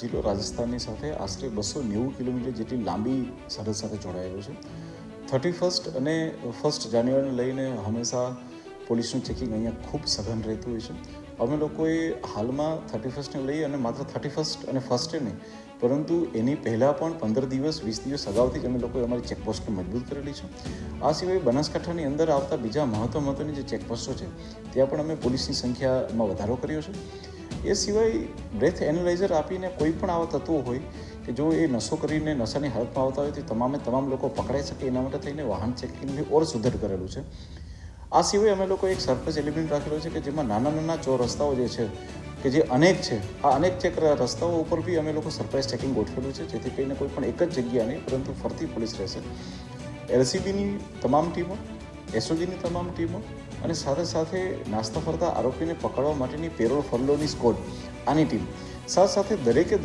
જિલ્લો રાજસ્થાનની સાથે આશરે 290 કિલોમીટર જેટલી લાંબી સરહદ સાથે જોડાયેલો છે. 31 અને 1 જાન્યુઆરીને લઈને હંમેશા પોલીસનું ચેકિંગ અહીંયા ખૂબ સઘન રહેતું હોય છે. અમે લોકોએ હાલમાં 31ને લઈ અને માત્ર 31 અને 1 નહીં, પરંતુ એની પહેલાં પણ 15 દિવસ 20 દિવસ અગાઉથી જ અમે લોકોએ અમારી ચેકપોસ્ટને મજબૂત કરેલી છે. આ સિવાય બનાસકાંઠાની અંદર આવતા બીજા મહત્ત્વની જે ચેકપોસ્ટો છે ત્યાં પણ અમે પોલીસની સંખ્યામાં વધારો કર્યો છે. એ સિવાય બ્રેથ એનાલાઇઝર આપીને કોઈ પણ આવા તત્વો હોય કે જો એ નશો કરીને નશાની હાલતમાં આવતા હોય તો તમામ લોકો પકડાઈ શકે એના માટે થઈને વાહન ચેકિંગની ઓર સુધાર કરેલું છે. આ સિવાય અમે લોકો એક સરપ્રાઇઝ એલિમેન્ટ રાખેલો છે કે જેમાં નાના ચોર રસ્તાઓ જે છે કે જે અનેક છે, આ અનેક રસ્તાઓ ઉપર બી અમે લોકો સરપ્રાઇઝ ચેકિંગ ગોઠવેલું છે, જેથી કરીને કોઈ પણ એક જ જગ્યા નહીં પરંતુ ફરતી પોલીસ રહેશે. LCBની તમામ ટીમો, SOGની તમામ ટીમો અને સાથે નાસ્તા ફરતા આરોપીને પકડવા માટેની પેરોલ ફરલોની સ્કોડ આની ટીમ સાથે દરેકે